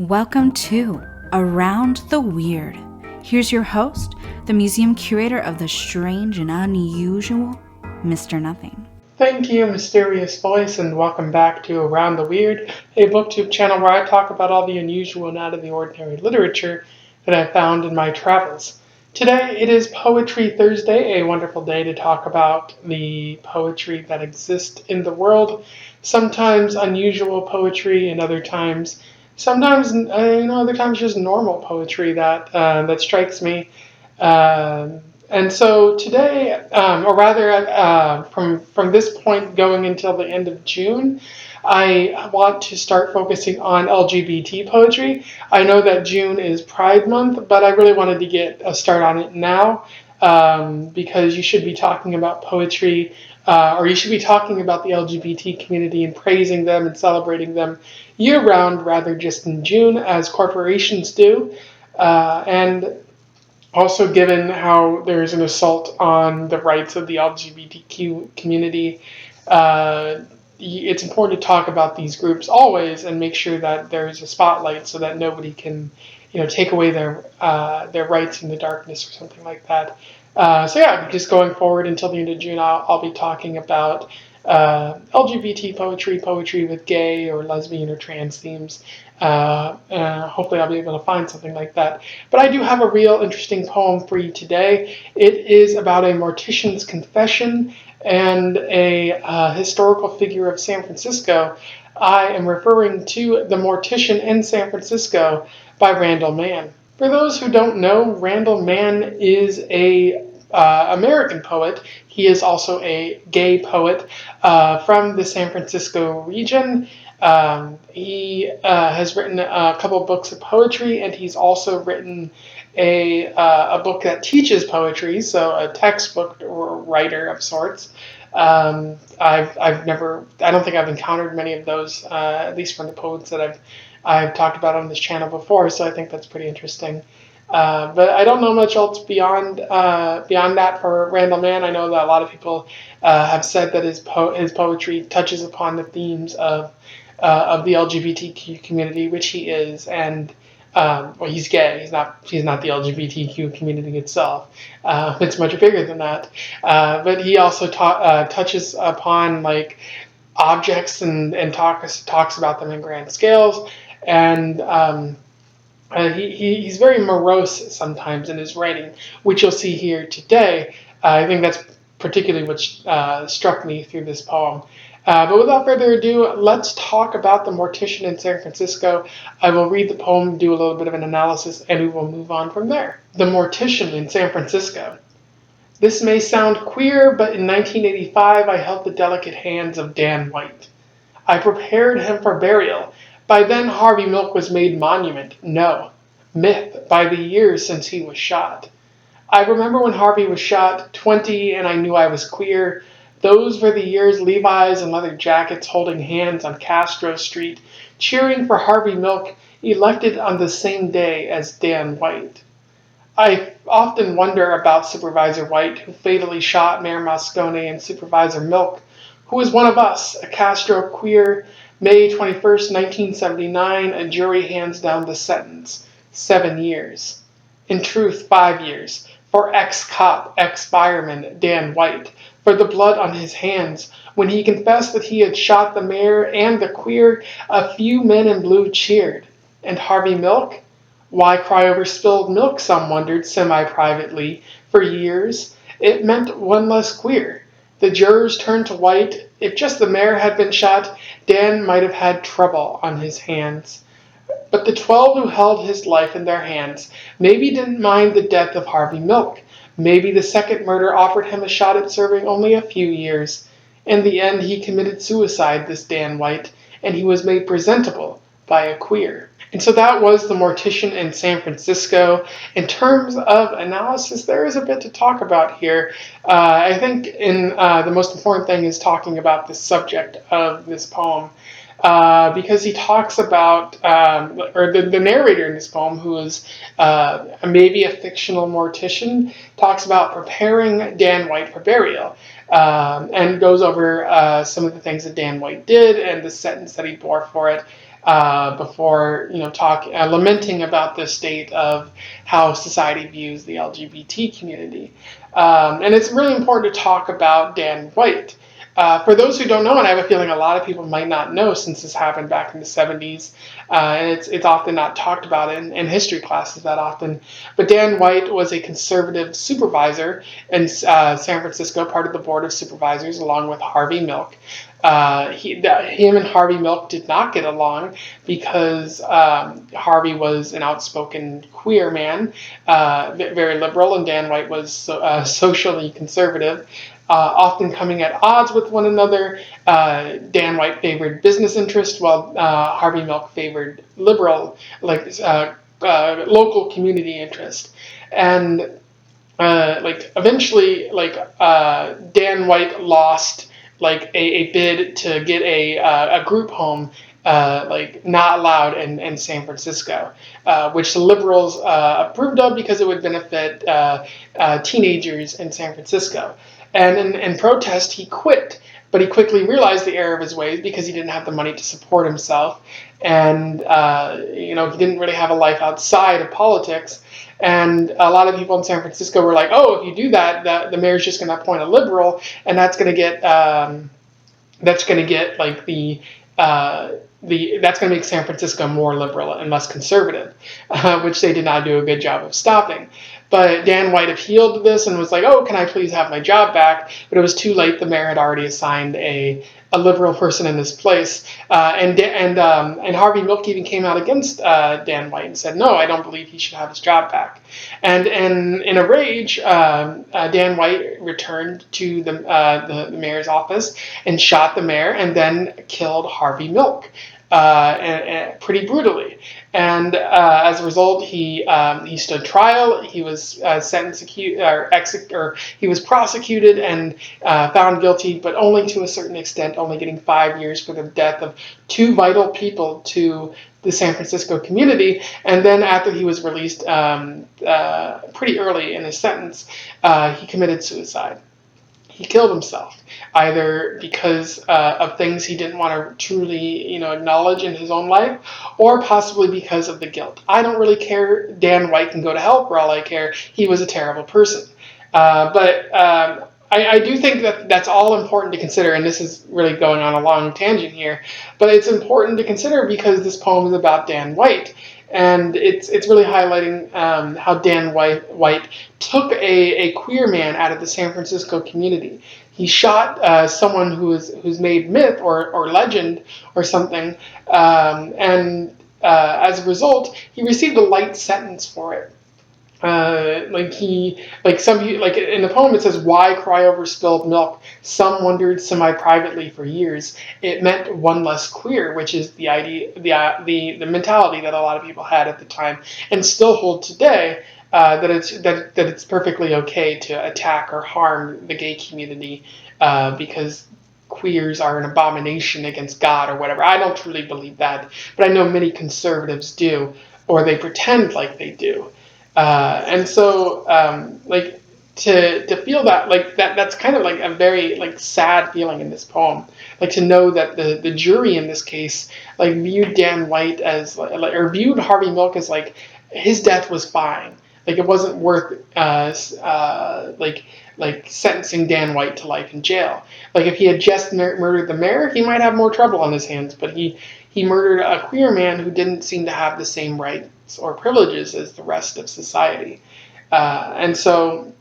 Welcome to Around the Weird. Here's your host, the museum curator of the strange and unusual, Mr. Nothing. Thank you, mysterious voice, and welcome back to Around the Weird, a booktube channel where I talk about all the unusual and out of the ordinary literature that I found in my travels. Today it is Poetry Thursday, a wonderful day to talk about the poetry that exists in the world. Sometimes unusual poetry, and other times just normal poetry that strikes me. And so today, from this point going until the end of June, I want to start focusing on LGBT poetry. I know that June is Pride Month, but I really wanted to get a start on it now because you should be talking about poetry, or you should be talking about the LGBT community and praising them and celebrating them year-round rather just in June, as corporations do. And also, given how there's an assault on the rights of the LGBTQ community, it's important to talk about these groups always and make sure that there's a spotlight so that nobody can, take away their rights in the darkness or something like that. Just going forward until the end of June, I'll be talking about LGBT poetry with gay or lesbian or trans themes. Hopefully I'll be able to find something like that. But I do have a real interesting poem for you today. It is about a mortician's confession and a historical figure of San Francisco. I am referring to The Mortician in San Francisco by Randall Mann. For those who don't know, Randall Mann is a American poet. He is also a gay poet from the San Francisco region. He has written a couple books of poetry, and he's also written a book that teaches poetry, so a textbook or writer of sorts. I don't think I've encountered many of those, at least from the poets that I've talked about on this channel before, so I think that's pretty interesting. But I don't know much else beyond that for Randall Mann. I know that a lot of people have said that his poetry touches upon the themes of the LGBTQ community, which he is, and he's gay. He's not the LGBTQ community itself. It's much bigger than that. But he also touches upon like objects and talks about them in grand scales, and he's very morose sometimes in his writing, which you'll see here today. I think that's particularly what struck me through this poem. But without further ado, let's talk about The Mortician in San Francisco. I will read the poem, do a little bit of an analysis, and we will move on from there. The Mortician in San Francisco. This may sound queer, but in 1985 I held the delicate hands of Dan White. I prepared him for burial. By then Harvey Milk was made monument, no, myth, by the years since he was shot. I remember when Harvey was shot, 20, and I knew I was queer. Those were the years Levi's and leather jackets holding hands on Castro Street, cheering for Harvey Milk, elected on the same day as Dan White. I often wonder about Supervisor White, who fatally shot Mayor Moscone, and Supervisor Milk, who was one of us, a Castro queer. May 21st, 1979, a jury hands down the sentence, 7 years. In truth, 5 years, for ex-cop, ex-fireman Dan White, for the blood on his hands. When he confessed that he had shot the mayor and the queer, a few men in blue cheered. And Harvey Milk? Why cry over spilled milk, some wondered semi-privately. For years, it meant one less queer. The jurors turned to White. If just the mayor had been shot, Dan might have had trouble on his hands. But the 12 who held his life in their hands maybe didn't mind the death of Harvey Milk. Maybe the second murder offered him a shot at serving only a few years. In the end, he committed suicide, this Dan White, and he was made presentable by a queer. And so that was The Mortician in San Francisco. In terms of analysis, there is a bit to talk about here. I think the most important thing is talking about the subject of this poem. Because he talks about, the narrator in this poem, who is maybe a fictional mortician, talks about preparing Dan White for burial, and goes over some of the things that Dan White did and the sentence that he bore for it. before lamenting about the state of how society views the LGBT community. And it's really important to talk about Dan White. For those who don't know, and I have a feeling a lot of people might not know since this happened back in the 70s, and it's often not talked about in history classes that often, but Dan White was a conservative supervisor in San Francisco, part of the Board of Supervisors, along with Harvey Milk. Him and Harvey Milk did not get along because Harvey was an outspoken queer man, very liberal, and Dan White was socially conservative. Often coming at odds with one another. Dan White favored business interest, while Harvey Milk favored liberal, local community interest. And eventually, Dan White lost a bid to get a group home not allowed in San Francisco, which the liberals approved of because it would benefit teenagers in San Francisco. And in protest, he quit. But he quickly realized the error of his ways because he didn't have the money to support himself. And, he didn't really have a life outside of politics. And a lot of people in San Francisco were like, oh, if you do that, the mayor's just going to appoint a liberal, and that's going to get that's going to make San Francisco more liberal and less conservative, which they did not do a good job of stopping. But Dan White appealed this and was like, oh, can I please have my job back? But it was too late. The mayor had already assigned a liberal person in this place. And Harvey Milk even came out against Dan White and said, no, I don't believe he should have his job back. And in a rage, Dan White returned to the mayor's office and shot the mayor and then killed Harvey Milk. And pretty brutally. And as a result, he stood trial. He was he was prosecuted and found guilty, but only to a certain extent, only getting 5 years for the death of two vital people to the San Francisco community. And then after he was released pretty early in his sentence, he committed suicide. He killed himself, either because of things he didn't want to truly, acknowledge in his own life, or possibly because of the guilt. I don't really care. Dan White can go to hell for all I care. He was a terrible person. But I do think that that's all important to consider, and this is really going on a long tangent here, but it's important to consider because this poem is about Dan White. And it's really highlighting how Dan White took a queer man out of the San Francisco community. He shot someone who's made myth or legend or something, and as a result, he received a light sentence for it. In the poem it says, why cry over spilled milk? Some wondered semi-privately for years. It meant one less queer, which is the idea, the mentality that a lot of people had at the time and still hold today, that it's perfectly okay to attack or harm the gay community because queers are an abomination against God or whatever. I don't truly believe that, but I know many conservatives do, or they pretend like they do. And so, to feel that's kind of like a very sad feeling in this poem. To know that the jury in this case viewed Dan White as or viewed Harvey Milk as his death was fine. It wasn't worth sentencing Dan White to life in jail. If he had just murdered the mayor, he might have more trouble on his hands. But he murdered a queer man who didn't seem to have the same rights or privileges as the rest of society. And so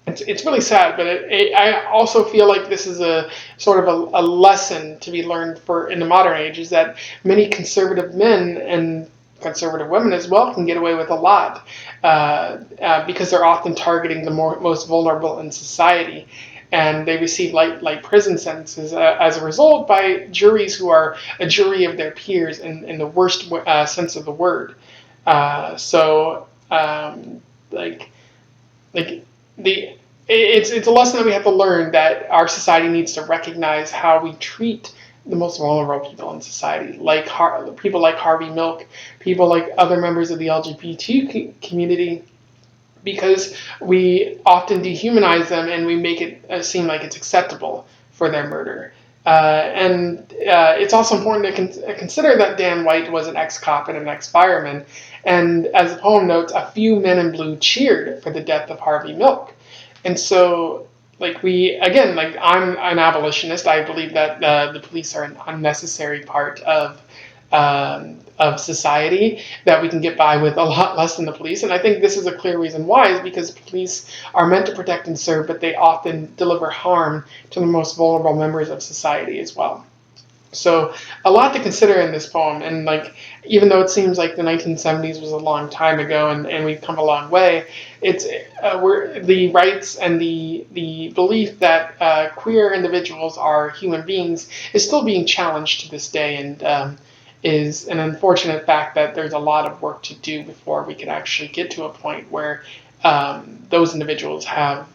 it's really sad, but I also feel like this is a sort of a lesson to be learned in the modern age, is that many conservative men and conservative women as well can get away with a lot because they're often targeting the most vulnerable in society. And they receive light prison sentences as a result by juries who are a jury of their peers in the worst sense of the word. It's a lesson that we have to learn, that our society needs to recognize how we treat the most vulnerable people in society, people like Harvey Milk, people like other members of the LGBT community, because we often dehumanize them and we make it seem like it's acceptable for their murder. It's also important to consider that Dan White was an ex-cop and an ex-fireman. And as the poem notes, a few men in blue cheered for the death of Harvey Milk. And so, I'm an abolitionist. I believe that the police are an unnecessary part of society, that we can get by with a lot less than the police. And I think this is a clear reason why, is because police are meant to protect and serve, but they often deliver harm to the most vulnerable members of society as well. So a lot to consider in this poem, and even though it seems like the 1970s was a long time ago, and we've come a long way, it's we're the rights and the belief that queer individuals are human beings is still being challenged to this day, and is an unfortunate fact that there's a lot of work to do before we can actually get to a point where those individuals have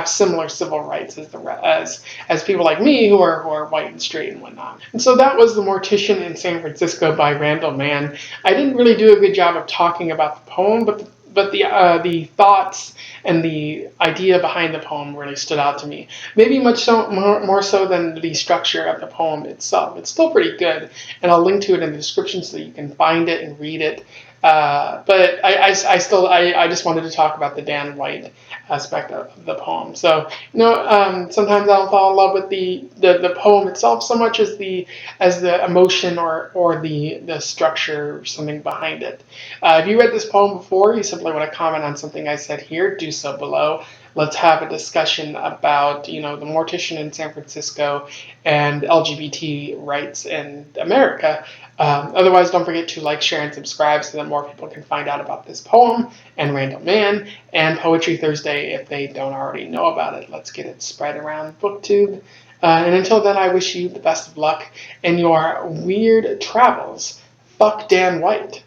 similar civil rights as people like me who are white and straight and whatnot. And so that was The Mortician in San Francisco by Randall Mann. I didn't really do a good job of talking about the poem, but the thoughts and the idea behind the poem really stood out to me. Maybe much so more so than the structure of the poem itself. It's still pretty good, and I'll link to it in the description so you can find it and read it. But I just wanted to talk about the Dan White aspect of the poem. So sometimes I don't fall in love with the poem itself so much as the emotion or the structure or something behind it. If you read this poem before, you simply want to comment on something I said here, do so below. Let's have a discussion about the Mortician in San Francisco and LGBT rights in America. Otherwise, don't forget to like, share, and subscribe so that more people can find out about this poem and Randall Mann and Poetry Thursday if they don't already know about it. Let's get it spread around BookTube. And until then, I wish you the best of luck in your weird travels. Fuck Dan White.